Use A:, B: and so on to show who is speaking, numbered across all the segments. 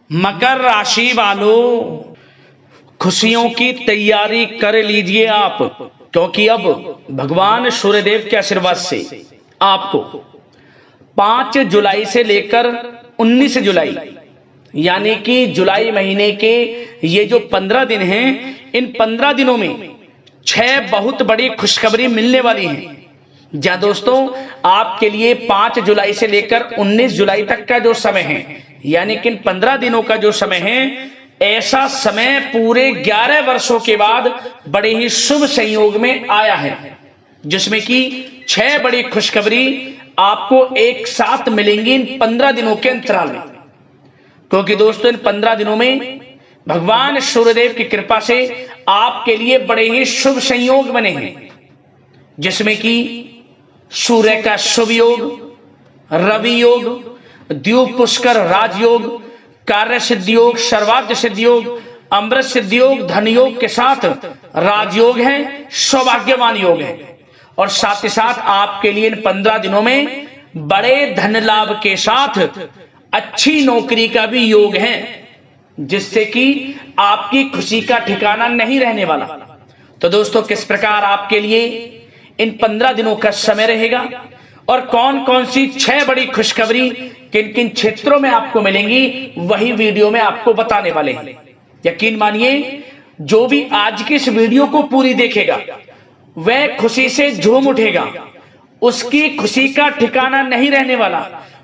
A: मकर राशि वालों, खुशियों की तैयारी कर लीजिए आप, क्योंकि अब भगवान सूर्यदेव के आशीर्वाद से आपको 5 जुलाई से लेकर 19 जुलाई यानी कि जुलाई महीने के ये जो 15 दिन हैं, इन 15 दिनों में 6 बहुत बड़ी खुशखबरी मिलने वाली है। जहां दोस्तों आपके लिए 5 जुलाई से लेकर 19 जुलाई तक का जो समय है, यानी कि इन 15 दिनों का जो समय है, ऐसा समय पूरे 11 वर्षों के बाद बड़े ही शुभ संयोग में आया है, जिसमें कि 6 बड़ी खुशखबरी आपको एक साथ मिलेंगी इन 15 दिनों के अंतराल में। क्योंकि दोस्तों इन 15 दिनों में भगवान सूर्यदेव की कृपा से आपके लिए बड़े ही शुभ संयोग बने हैं, जिसमें कि सूर्य का शुभ योग, रवि योग, द्यूप पुष्कर राजयोग, कार्य सिद्धि योग, सर्वार्थ सिद्धि योग, अमृत सिद्धि योग, धन योग के साथ राजयोग है, सौभाग्यवान योग है। और साथ ही साथ आपके लिए इन 15 दिनों में बड़े धन लाभ के साथ अच्छी नौकरी का भी योग है, जिससे कि आपकी खुशी का ठिकाना नहीं रहने वाला। तो दोस्तों किस प्रकार आपके लिए इन 15 दिनों का समय रहेगा और कौन कौन सी 6 बड़ी खुशखबरी किन किन क्षेत्रों में आपको मिलेंगी, वही वीडियो में आपको बताने वाले हैं। यकीन मानिए, जो भी आज की इस वीडियो को पूरी देखेगा वह खुशी से झूम उठेगा, उसकी खुशी का ठिकाना नहीं रहने वाला,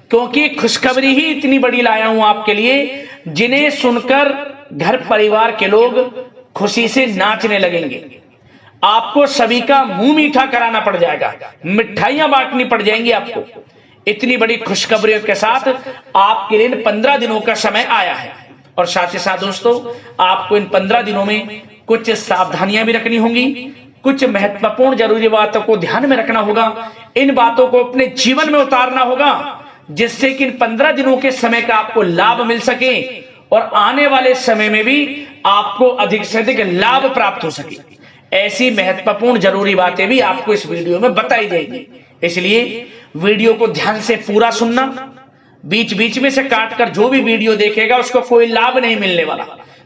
A: क्योंकि खुशखबरी ही इतनी बड़ी लाया हूं आपके लिए, जिन्हें सुनकर घर परिवार के लोग खुशी से नाचने लगेंगे। आपको सभी का मुंह मीठा कराना पड़ जाएगा, मिठाइयां बांटनी पड़ जाएंगी आपको। इतनी बड़ी खुशखबरियों के साथ आपके लिए 15 दिनों का समय आया है। और साथ ही साथ दोस्तों आपको इन 15 दिनों में कुछ सावधानियां भी रखनी होंगी, कुछ महत्वपूर्ण जरूरी बातों को ध्यान में रखना होगा, इन बातों को अपने जीवन में उतारना होगा, जिससे कि इन 15 दिनों के समय का आपको लाभ मिल सके और आने वाले समय में भी आपको अधिक से अधिक लाभ प्राप्त हो सके। ऐसी महत्वपूर्ण जरूरी बातें भी आपको इस वीडियो में बताई जाएगी, इसलिए वीडियो को ध्यान से पूरा सुनना। बीच बीच में से काटकर जो भी वीडियो देखेगा उसको कोई लाभ नहीं मिलने वाला,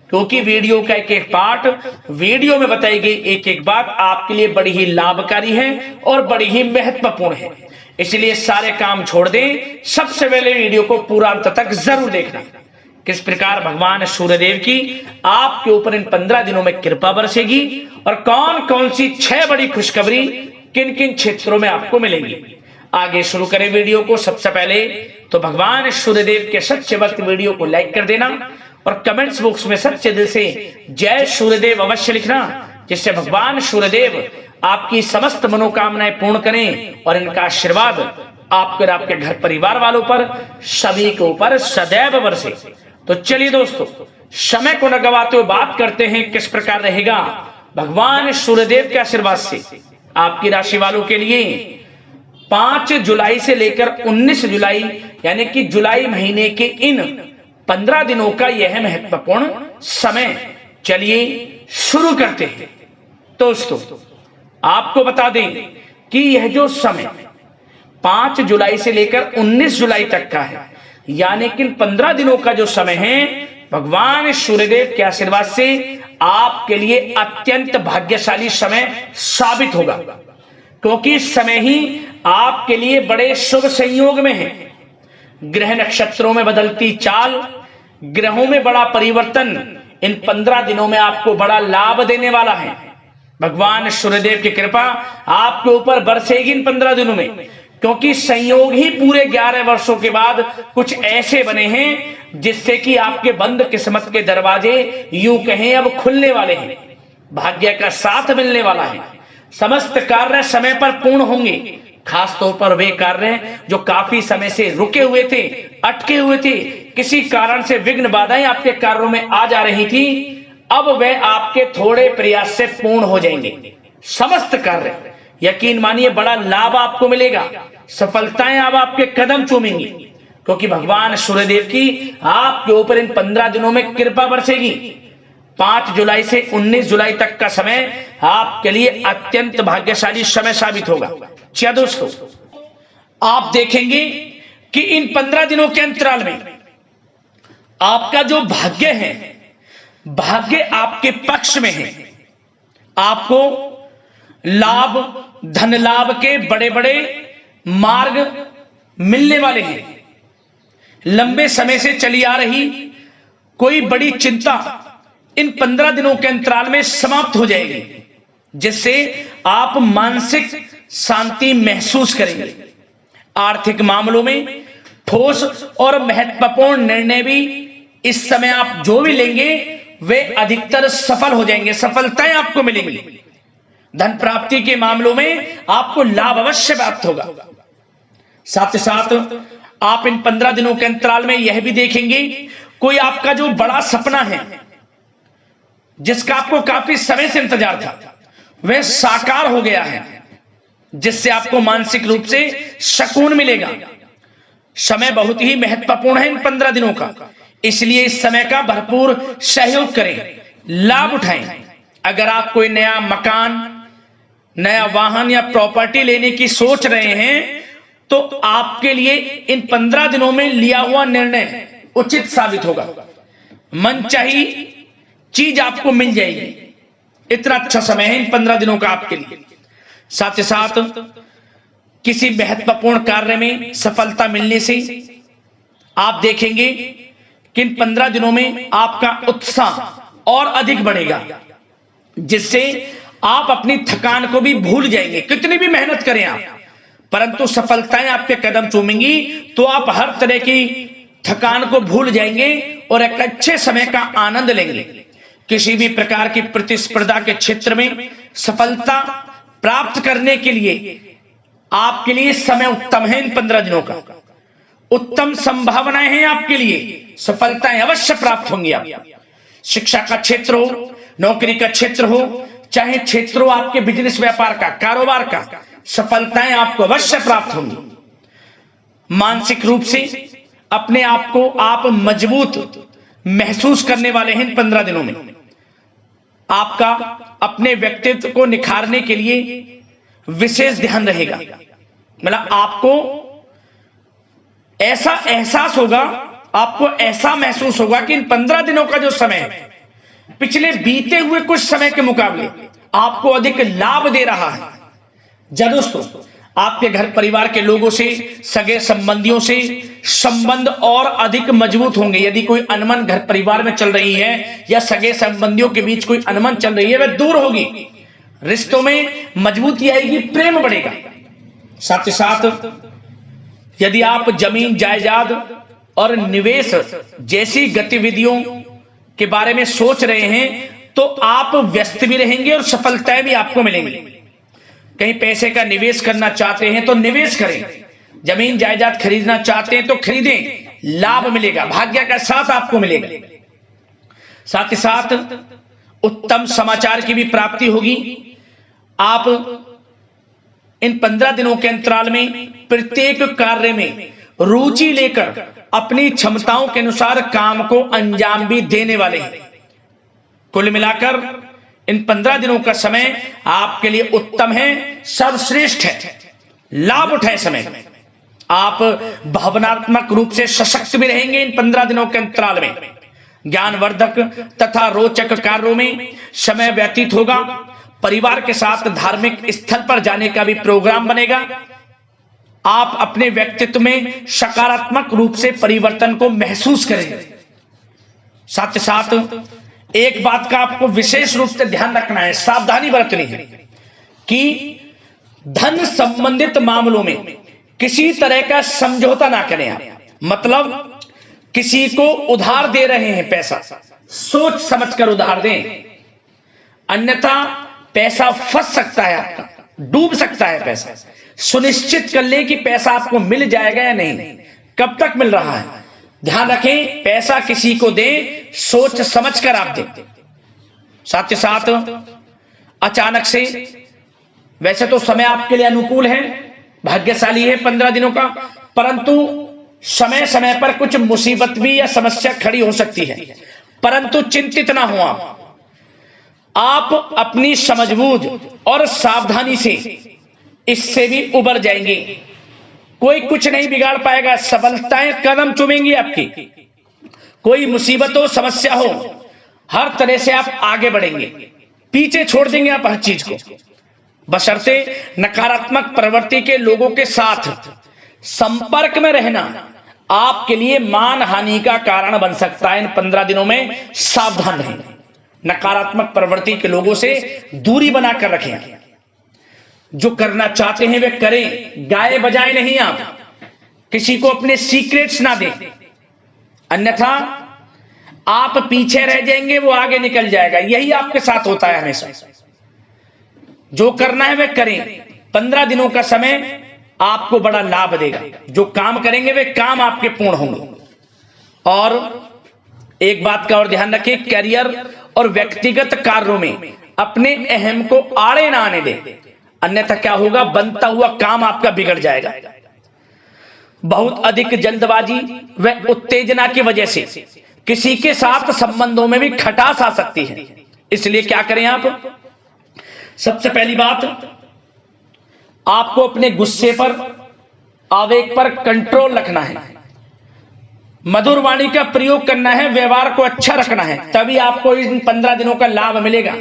A: क्योंकि वीडियो का एक एक पार्ट, वीडियो में बताई गई एक एक बात आपके लिए बड़ी ही लाभकारी है और बड़ी ही महत्वपूर्ण है। इसलिए सारे काम छोड़ दें, सबसे पहले वीडियो को पूरा अंत तक जरूर देखना। किस प्रकार भगवान सूर्यदेव की आपके ऊपर इन 15 दिनों में कृपा बरसेगी और कौन कौन सी 6 बड़ी खुशखबरी किन किन क्षेत्रों में आपको मिलेंगी। आगे शुरू करें वीडियो को। सबसे पहले तो भगवान सूर्यदेव के सच्चे भक्त वीडियो को लाइक कर देना और कमेंट्स बॉक्स में सच्चे दिल से जय सूर्यदेव अवश्य लिखना, जिससे भगवान सूर्यदेव आपकी समस्त मनोकामनाएं पूर्ण करें और इनका आशीर्वाद आपके और आपके घर परिवार वालों पर, सभी के ऊपर सदैव बरसे। तो चलिए दोस्तों, समय को न गवाते हुए बात करते हैं किस प्रकार रहेगा भगवान सूर्यदेव के आशीर्वाद से आपकी राशि वालों के लिए 5 जुलाई से लेकर 19 जुलाई यानी कि जुलाई महीने के इन 15 दिनों का यह महत्वपूर्ण समय। चलिए शुरू करते हैं। दोस्तों आपको बता दें कि यह जो समय 5 जुलाई से लेकर 19 जुलाई तक का है, यानी कि 15 दिनों का जो समय है, भगवान सूर्यदेव के आशीर्वाद से आपके लिए अत्यंत भाग्यशाली समय साबित होगा, क्योंकि इस समय ही आपके लिए बड़े शुभ संयोग में है। ग्रह नक्षत्रों में बदलती चाल, ग्रहों में बड़ा परिवर्तन इन 15 दिनों में आपको बड़ा लाभ देने वाला है। भगवान सूर्यदेव की कृपा आपके ऊपर बरसेगी इन 15 दिनों में, क्योंकि संयोग ही पूरे 11 वर्षों के बाद कुछ ऐसे बने हैं जिससे कि आपके बंद किस्मत के दरवाजे यूं कहें अब खुलने वाले हैं। भाग्य का साथ मिलने वाला है। समस्त कार्य समय पर पूर्ण होंगे, खासतौर पर वे कार्य जो काफी समय से रुके हुए थे, अटके हुए थे, किसी कारण से विघ्न बाधाएं आपके कार्यों में आ जा रही थी, अब वह आपके थोड़े प्रयास से पूर्ण हो जाएंगे। समस्त कार्य यकीन मानिए बड़ा लाभ आपको मिलेगा, सफलताएं अब आपके कदम चूमेंगी, क्योंकि भगवान सूर्यदेव की आपके ऊपर इन 15 दिनों में कृपा बरसेगी। 5 जुलाई से 19 जुलाई तक का समय आपके लिए अत्यंत भाग्यशाली समय साबित होगा। क्या दोस्तों आप देखेंगे कि इन 15 दिनों के अंतराल में आपका जो भाग्य है, भाग्य आपके पक्ष में है। आपको लाभ, धन लाभ के बड़े बड़े मार्ग मिलने वाले हैं। लंबे समय से चली आ रही कोई बड़ी चिंता इन 15 दिनों के अंतराल में समाप्त हो जाएगी, जिससे आप मानसिक शांति महसूस करेंगे। आर्थिक मामलों में ठोस और महत्वपूर्ण निर्णय भी इस समय आप जो भी लेंगे वे अधिकतर सफल हो जाएंगे, सफलताएं आपको मिलेंगी। धन प्राप्ति के मामलों में आपको लाभ अवश्य प्राप्त होगा। साथ ही साथ आप इन 15 दिनों के अंतराल में यह भी देखेंगे, कोई आपका जो बड़ा सपना है, जिसका आपको काफी समय से इंतजार था, वह साकार हो गया है, जिससे आपको मानसिक रूप से सुकून मिलेगा। समय बहुत ही महत्वपूर्ण है इन 15 दिनों का, इसलिए इस समय का भरपूर सहयोग करें, लाभ उठाएं। अगर आप कोई नया मकान, नया वाहन या प्रॉपर्टी लेने की सोच रहे हैं, तो आपके लिए इन 15 दिनों में लिया हुआ निर्णय उचित साबित होगा। मनचाही चीज आपको मिल जाएगी। इतना अच्छा समय है इन 15 दिनों का आपके लिए। साथ ही साथ किसी महत्वपूर्ण कार्य में सफलता मिलने से आप देखेंगे कि इन 15 दिनों में आपका उत्साह और अधिक बढ़ेगा, जिससे आप अपनी थकान को भी भूल जाएंगे। कितनी भी मेहनत करें आप, परंतु सफलताएं आपके कदम चूमेंगी तो आप हर तरह की थकान को भूल जाएंगे और एक अच्छे समय का आनंद लेंगे। किसी भी प्रकार की प्रतिस्पर्धा के क्षेत्र में सफलता प्राप्त करने के लिए आपके लिए समय उत्तम है। इन 15 दिनों का उत्तम संभावनाएं हैं आपके लिए, सफलताएं अवश्य प्राप्त होंगी। आप शिक्षा का क्षेत्र हो, नौकरी का क्षेत्र हो, चाहे क्षेत्र हो आपके बिजनेस व्यापार का, कारोबार का, सफलताएं आपको अवश्य प्राप्त होंगी। मानसिक रूप से अपने आप को आप मजबूत महसूस करने वाले हैं इन 15 दिनों में। आपका अपने व्यक्तित्व को निखारने के लिए विशेष ध्यान रहेगा। मतलब आपको ऐसा एहसास होगा, आपको ऐसा महसूस होगा कि इन 15 दिनों का जो समय है, पिछले बीते हुए कुछ समय के मुकाबले आपको अधिक लाभ दे रहा है। जब दोस्तों आपके घर परिवार के लोगों से, सगे संबंधियों से संबंध और अधिक मजबूत होंगे। यदि कोई अनबन घर परिवार में चल रही है या सगे संबंधियों के बीच कोई अनबन चल रही है, वह दूर होगी, रिश्तों में मजबूती आएगी, प्रेम बढ़ेगा। साथ ही साथ यदि आप जमीन जायदाद और निवेश जैसी गतिविधियों के बारे में सोच रहे हैं, तो आप व्यस्त भी रहेंगे और सफलताएं भी आपको मिलेंगी। कहीं पैसे का निवेश करना चाहते हैं तो निवेश करें, जमीन जायदाद खरीदना चाहते हैं तो खरीदें, लाभ मिलेगा, भाग्य का साथ आपको मिलेगा। साथ ही साथ उत्तम समाचार की भी प्राप्ति होगी। आप इन 15 दिनों के अंतराल में प्रत्येक कार्य में रुचि लेकर अपनी क्षमताओं के अनुसार काम को अंजाम भी देने वाले हैं। कुल मिलाकर इन 15 दिनों का समय आपके लिए उत्तम है, सर्वश्रेष्ठ है। लाभ उठाए समय में। आप भावनात्मक रूप से सशक्त भी रहेंगे इन 15 दिनों के अंतराल में। ज्ञानवर्धक तथा रोचक कार्यों में समय व्यतीत होगा। परिवार के साथ धार्मिक स्थल पर जाने का भी प्रोग्राम बनेगा। आप अपने व्यक्तित्व में सकारात्मक रूप से परिवर्तन को महसूस करेंगे। साथ ही साथ एक बात का आपको विशेष रूप से ध्यान रखना है, सावधानी बरतनी है कि धन संबंधित मामलों में किसी तरह का समझौता ना करें आप। मतलब किसी को उधार दे रहे हैं पैसा, सोच समझकर उधार दें, अन्यथा पैसा फंस सकता है, आपका डूब सकता है पैसा। सुनिश्चित कर लें कि पैसा आपको मिल जाएगा या नहीं, कब तक मिल रहा है। ध्यान रखें, पैसा किसी को दें, सोच समझकर आप दें। साथ ही साथ अचानक से, वैसे तो समय आपके लिए अनुकूल है, भाग्यशाली है 15 दिनों का, परंतु समय समय पर कुछ मुसीबत भी या समस्या खड़ी हो सकती है। परंतु चिंतित ना हो आप अपनी समझबूझ और सावधानी से इससे भी उबर जाएंगे। कोई कुछ नहीं बिगाड़ पाएगा, सफलताएं कदम चूमेंगी आपकी। कोई मुसीबत हो, समस्या हो, हर तरह से आप आगे बढ़ेंगे, पीछे छोड़ देंगे आप हर चीज को। बशर्ते नकारात्मक प्रवृत्ति के लोगों के साथ संपर्क में रहना आपके लिए मान हानि का कारण बन सकता है। इन 15 दिनों में सावधान रहें, नकारात्मक प्रवृत्ति के लोगों से दूरी बनाकर रखें। जो करना चाहते हैं वे करें, गाए बजाए नहीं, आप किसी को अपने सीक्रेट्स ना दें, अन्यथा आप पीछे रह जाएंगे, वो आगे निकल जाएगा। यही आपके साथ होता है हमेशा। जो करना है वे करें। 15 दिनों का समय आपको बड़ा लाभ देगा। जो काम करेंगे वे काम आपके पूर्ण होंगे। और एक बात का और ध्यान रखें, करियर और व्यक्तिगत कार्यों में अपने अहम को आड़े ना आने दें, अन्यथा क्या होगा, बनता हुआ काम आपका बिगड़ जाएगा। बहुत अधिक जल्दबाजी व उत्तेजना की वजह से किसी के साथ संबंधों में भी खटास आ सकती है। इसलिए क्या करें आप, सबसे पहली बात, आपको अपने गुस्से पर, आवेग पर कंट्रोल रखना है, मधुर वाणी का प्रयोग करना है, व्यवहार को अच्छा रखना है, तभी आपको इन 15 दिनों का लाभ मिलेगा।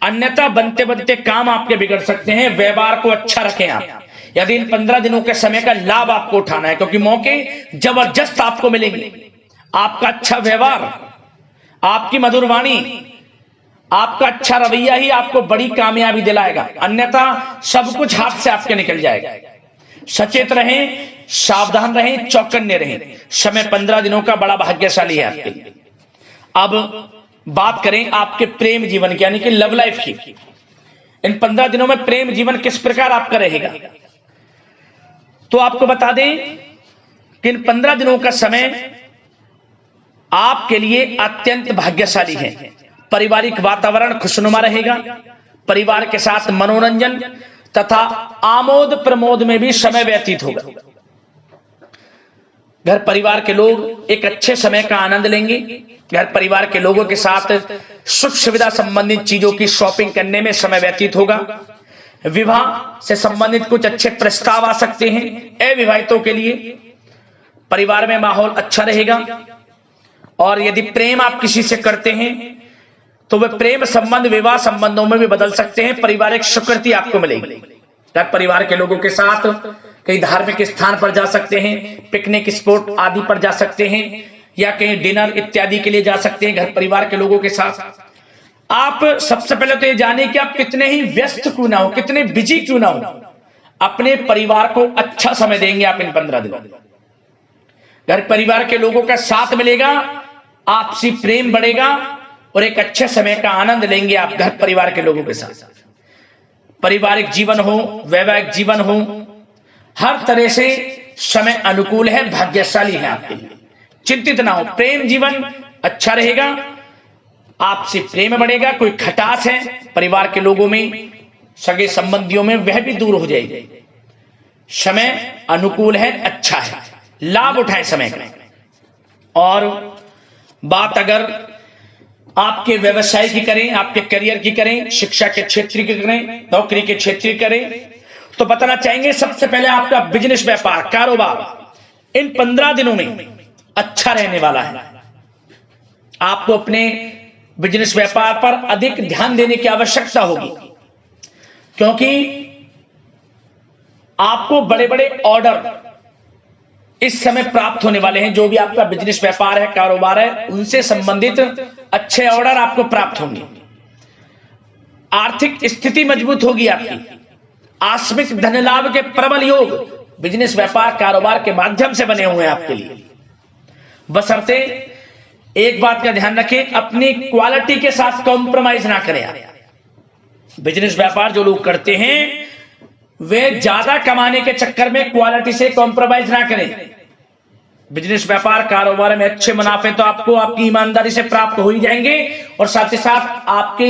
A: अन्यथा बनते बनते काम आपके बिगड़ सकते हैं। व्यवहार को अच्छा रखें आप, यदि इन 15 दिनों के समय का लाभ आपको उठाना है, क्योंकि मौके जबरदस्त आपको मिलेंगे। आपका अच्छा व्यवहार, आपकी मधुर वाणी, आपका अच्छा रवैया ही आपको बड़ी कामयाबी दिलाएगा, अन्यथा सब कुछ हाथ से आपके निकल जाएगा। सचेत रहें, सावधान रहें, चौकन्ने रहें। समय 15 दिनों का बड़ा भाग्यशाली है आपके लिए। अब बात करें आपके प्रेम जीवन की, यानी कि लव लाइफ की। इन 15 दिनों में प्रेम जीवन किस प्रकार आपका रहेगा, तो आपको बता दें कि इन 15 दिनों का समय आपके लिए अत्यंत भाग्यशाली है। पारिवारिक वातावरण खुशनुमा रहेगा, परिवार के साथ मनोरंजन तथा आमोद प्रमोद में भी समय व्यतीत होगा। घर परिवार के लोग एक अच्छे समय का आनंद लेंगे। घर परिवार के लोगों के साथ सुख सुविधा संबंधित चीजों की शॉपिंग करने में समय व्यतीत होगा। विवाह से संबंधित कुछ अच्छे प्रस्ताव आ सकते हैं अविवाहितों के लिए। परिवार में माहौल अच्छा रहेगा। और यदि प्रेम आप किसी से करते हैं तो वह प्रेम संबंध विवाह संबंधों में भी बदल सकते हैं। पारिवारिक स्वीकृति आपको मिलेगी। घर परिवार के लोगों के साथ कहीं धार्मिक स्थान पर जा सकते हैं, पिकनिक स्पॉट आदि पर जा सकते हैं, या कहीं डिनर इत्यादि के लिए जा सकते हैं घर परिवार के लोगों के साथ। आप सबसे पहले तो ये जाने कि आप कितने ही व्यस्त क्यों ना हो, कितने बिजी क्यों ना हो, अपने परिवार को अच्छा समय देंगे आप इन 15 दिनों। घर परिवार के लोगों का साथ मिलेगा, आपसी प्रेम बढ़ेगा और एक अच्छे समय का आनंद लेंगे आप घर परिवार के लोगों के साथ। पारिवारिक जीवन हो, वैवाहिक जीवन हो, हर तरह से समय अनुकूल है, भाग्यशाली है आपके लिए। चिंतित ना हो, प्रेम जीवन अच्छा रहेगा, आपसे प्रेम बढ़ेगा। कोई खटास है परिवार के लोगों में, सगे संबंधियों में, वह भी दूर हो जाएगी। समय अनुकूल है, अच्छा है, लाभ उठाएं समय का। और बात अगर आपके व्यवसाय की करें, आपके करियर की करें, शिक्षा के क्षेत्र की करें, नौकरी के क्षेत्र की करें, तो बताना चाहेंगे सबसे पहले आपका बिजनेस, व्यापार, कारोबार इन 15 दिनों में अच्छा रहने वाला है। आपको अपने बिजनेस व्यापार पर अधिक ध्यान देने की आवश्यकता होगी, क्योंकि आपको बड़े बड़े ऑर्डर इस समय प्राप्त होने वाले हैं। जो भी आपका बिजनेस व्यापार है, कारोबार है, उनसे संबंधित अच्छे ऑर्डर आपको प्राप्त होंगे। आर्थिक स्थिति मजबूत होगी आपकी। आकस्मिक धन लाभ के प्रबल योग बिजनेस व्यापार कारोबार के माध्यम से बने हुए हैं आपके लिए। बशर्ते एक बात का ध्यान रखें, अपनी क्वालिटी के साथ कॉम्प्रोमाइज ना करें आप। बिजनेस व्यापार जो लोग करते हैं वे ज्यादा कमाने के चक्कर में क्वालिटी से कॉम्प्रोमाइज ना करें। बिजनेस व्यापार कारोबार में अच्छे मुनाफे तो आपको आपकी ईमानदारी से प्राप्त हो ही जाएंगे, और साथ ही साथ आपके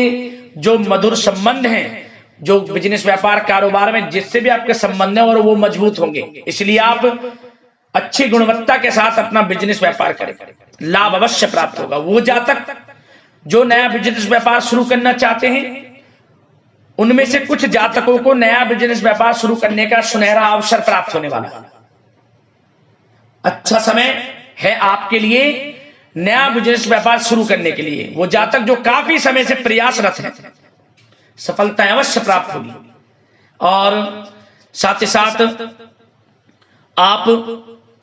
A: जो मधुर संबंध हैं, जो बिजनेस व्यापार कारोबार में जिससे भी आपके संबंध है, और वो मजबूत होंगे। इसलिए आप अच्छी गुणवत्ता के साथ अपना बिजनेस व्यापार करें, लाभ अवश्य प्राप्त होगा। वो जातक जो नया बिजनेस व्यापार शुरू करना चाहते हैं, उनमें से कुछ जातकों को नया बिजनेस व्यापार शुरू करने का सुनहरा अवसर प्राप्त होने वाला है। अच्छा समय है आपके लिए नया बिजनेस व्यापार शुरू करने के लिए वो जातक जो काफी समय से प्रयासरत हैं, सफलता अवश्य प्राप्त होगी। और साथ ही साथ आप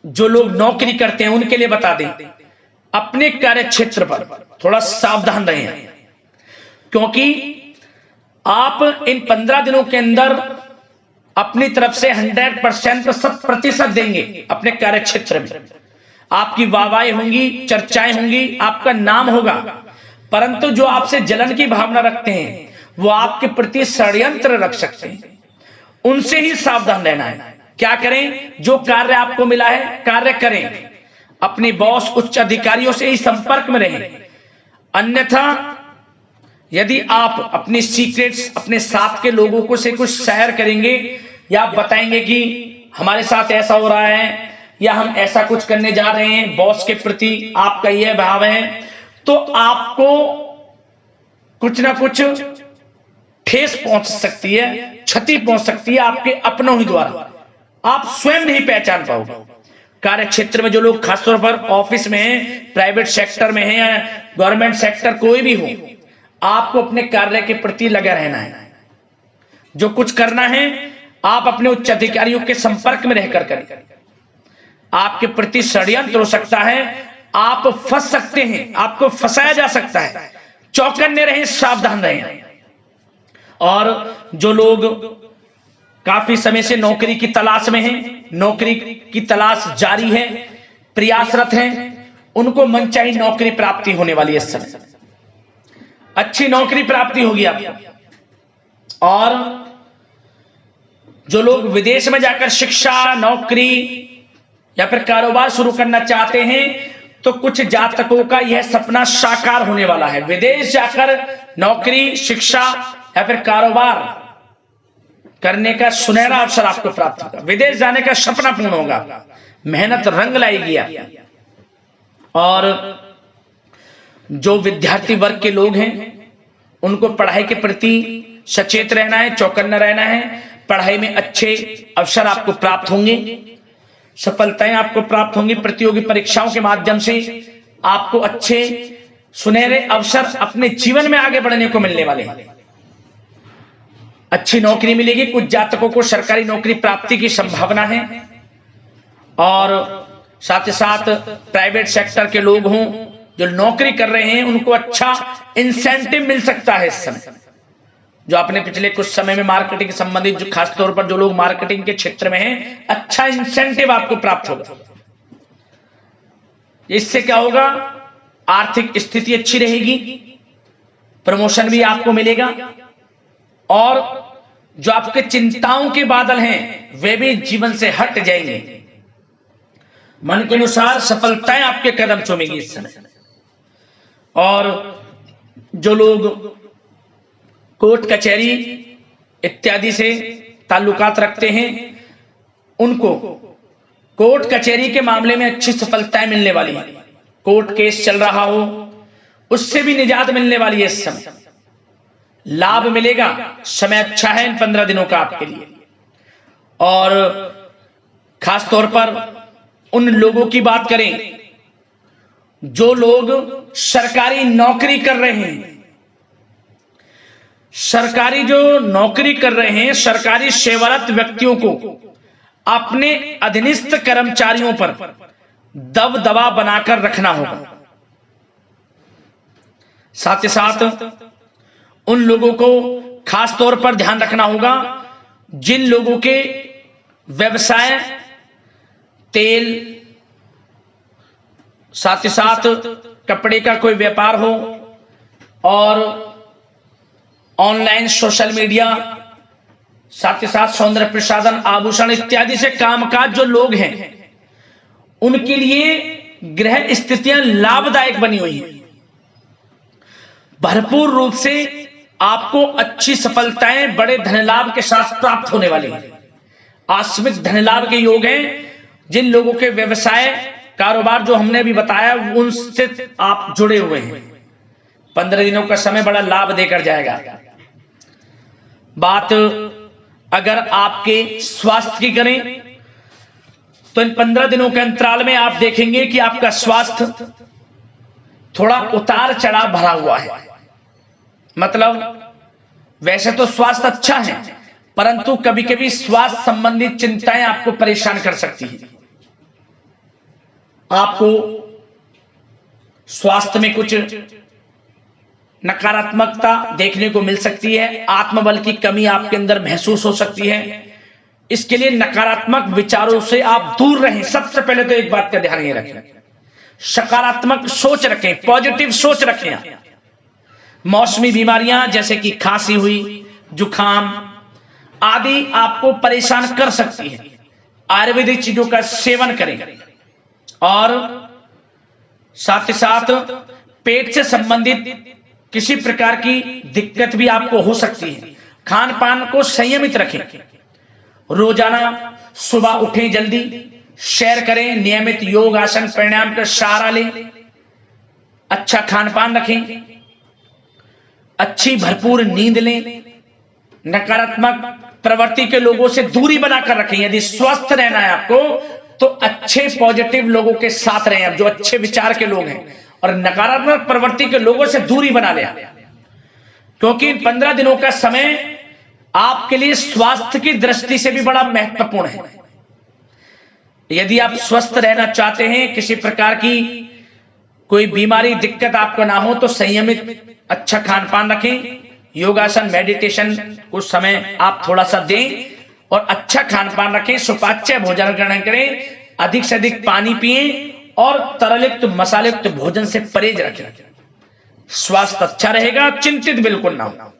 A: जो लोग नौकरी करते हैं उनके लिए बता दें, अपने कार्य क्षेत्र पर थोड़ा सावधान रहें, क्योंकि आप इन 15 दिनों के अंदर अपनी तरफ से 100% 100% देंगे अपने कार्य क्षेत्र में। आपकी वाहवाही होंगी, चर्चाएं होंगी, आपका नाम होगा, परंतु जो आपसे जलन की भावना रखते हैं वो आपके प्रति षड्यंत्र रख सकते हैं, उनसे ही सावधान रहना है। क्या करें? जो कार्य आपको मिला है कार्य करें, अपने बॉस उच्च अधिकारियों से ही संपर्क में रहें। अन्यथा यदि आप अपने सीक्रेट्स अपने साथ के लोगों को से कुछ शेयर करेंगे या आप बताएंगे कि हमारे साथ ऐसा हो रहा है या हम ऐसा कुछ करने जा रहे हैं, बॉस के प्रति आपका यह भाव है, तो आपको कुछ ना कुछ ठेस पहुंच सकती है, क्षति पहुंच सकती है आपके अपनों ही द्वारा, आप स्वयं नहीं पहचान पाओगे। कार्य क्षेत्र में जो लोग खासतौर पर ऑफिस में हैं, प्राइवेट सेक्टर में हैं या गवर्नमेंट सेक्टर कोई भी हो, आपको अपने कार्य के प्रति लगा रहना है। जो कुछ करना है आप अपने उच्च अधिकारियों के संपर्क में रहकर करें। आपके प्रति षड्यंत्र हो सकता है, आप फंस सकते हैं, आपको फंसाया जा सकता है, चौकन्ने रहें, सावधान रहें। और जो लोग काफी समय से नौकरी की तलाश में हैं, नौकरी की तलाश जारी है, प्रयासरत हैं, उनको मनचाही नौकरी प्राप्ति होने वाली है। इस समय अच्छी नौकरी प्राप्ति होगी आपको। और जो लोग विदेश में जाकर शिक्षा, नौकरी या फिर कारोबार शुरू करना चाहते हैं, तो कुछ जातकों का यह सपना साकार होने वाला है। विदेश जाकर नौकरी, शिक्षा या फिर कारोबार करने का सुनहरा अवसर आपको प्राप्त होगा। विदेश जाने का सपना पूर्ण होगा, मेहनत रंग लाएगी आप। और जो विद्यार्थी वर्ग के लोग हैं उनको पढ़ाई के प्रति सचेत रहना है, चौकन्ना रहना है। पढ़ाई में अच्छे अवसर आपको प्राप्त होंगे, सफलताएं आपको प्राप्त होंगी। प्रतियोगी परीक्षाओं के माध्यम से आपको अच्छे सुनहरे अवसर अपने जीवन में आगे बढ़ने को मिलने वाले हैं। अच्छी नौकरी मिलेगी, कुछ जातकों को सरकारी नौकरी प्राप्ति की संभावना है। और साथ ही साथ प्राइवेट सेक्टर के लोग हों जो नौकरी कर रहे हैं, उनको अच्छा इंसेंटिव मिल सकता है इस समय। जो आपने पिछले कुछ समय में मार्केटिंग संबंधित, जो खासतौर पर जो लोग मार्केटिंग के क्षेत्र में हैं, अच्छा इंसेंटिव आपको प्राप्त होगा। इससे क्या होगा? आर्थिक स्थिति अच्छी रहेगी, प्रमोशन भी आपको मिलेगा, और जो आपके चिंताओं के बादल हैं वे भी जीवन से हट जाएंगे। मन के अनुसार सफलताएं आपके कदम चूमेगी इस समय। और जो लोग कोर्ट कचहरी इत्यादि से ताल्लुकात रखते हैं, उनको कोर्ट कचहरी के मामले में अच्छी सफलताएं मिलने वाली है। कोर्ट केस चल रहा हो उससे भी निजात मिलने वाली है। इस समय लाभ मिलेगा, समय अच्छा है इन 15 दिनों का आपके लिए। और खास तौर पर उन लोगों की बात करें जो लोग सरकारी नौकरी कर रहे हैं, सरकारी जो नौकरी कर रहे हैं, सरकारी सेवारत व्यक्तियों को अपने अधीनस्थ कर्मचारियों पर दबदबा बनाकर रखना होगा। साथ ही साथ उन लोगों को खास तौर पर ध्यान रखना होगा जिन लोगों के व्यवसाय तेल, साथ ही साथ कपड़े का कोई व्यापार हो, और ऑनलाइन सोशल मीडिया, साथ ही साथ सौंदर्य प्रसाधन, आभूषण इत्यादि से कामकाज जो लोग हैं, उनके लिए ग्रह स्थितियां लाभदायक बनी हुई हैं। भरपूर रूप से आपको अच्छी सफलताएं बड़े धनलाभ के साथ प्राप्त होने वाली हैं। आकस्मिक धनलाभ के योग हैं। जिन लोगों के व्यवसाय कारोबार जो हमने भी बताया उनसे आप जुड़े हुए हैं, 15 दिनों का समय बड़ा लाभ देकर जाएगा। बात अगर आपके स्वास्थ्य की करें तो इन 15 दिनों के अंतराल में आप देखेंगे कि आपका स्वास्थ्य थोड़ा उतार चढ़ाव भरा हुआ है। मतलब वैसे तो स्वास्थ्य अच्छा है, परंतु कभी कभी स्वास्थ्य संबंधित चिंताएं आपको परेशान कर सकती हैं। आपको स्वास्थ्य में कुछ नकारात्मकता देखने को मिल सकती है, आत्मबल की कमी आपके अंदर महसूस हो सकती है। इसके लिए नकारात्मक विचारों से आप दूर रहें। सबसे पहले तो एक बात का ध्यान ये रखें, सकारात्मक सोच रखें, पॉजिटिव सोच रखें। मौसमी बीमारियां जैसे कि खांसी हुई, जुखाम आदि आपको परेशान कर सकती है। आयुर्वेदिक चीजों का सेवन करें और साथ ही साथ पेट से संबंधित किसी प्रकार की दिक्कत भी आपको हो सकती है। खान पान को संयमित रखें। रोजाना सुबह उठें, जल्दी सैर करें, नियमित योग आसन प्राणायाम का सहारा लें, अच्छा खान पान रखें, अच्छी भरपूर नींद लें, नकारात्मक प्रवृत्ति के लोगों से दूरी बनाकर रखें। यदि स्वस्थ रहना है आपको तो अच्छे पॉजिटिव लोगों के साथ रहें, अब जो अच्छे विचार के लोग हैं, और नकारात्मक प्रवृत्ति के लोगों से दूरी बना लें, क्योंकि 15 दिनों का समय आपके लिए स्वास्थ्य की दृष्टि से भी बड़ा महत्वपूर्ण है। यदि आप स्वस्थ रहना चाहते हैं, किसी प्रकार की कोई बीमारी दिक्कत आपको ना हो, तो संयमित अच्छा खान पान रखें, योगासन मेडिटेशन कुछ समय आप थोड़ा सा दें और अच्छा खान पान रखें, सुपाच्य भोजन ग्रहण करें, अधिक से अधिक पानी पिएं और तरलयुक्त मसालेयुक्त भोजन से परहेज रखें। स्वास्थ्य अच्छा रहेगा, चिंतित बिल्कुल ना हो।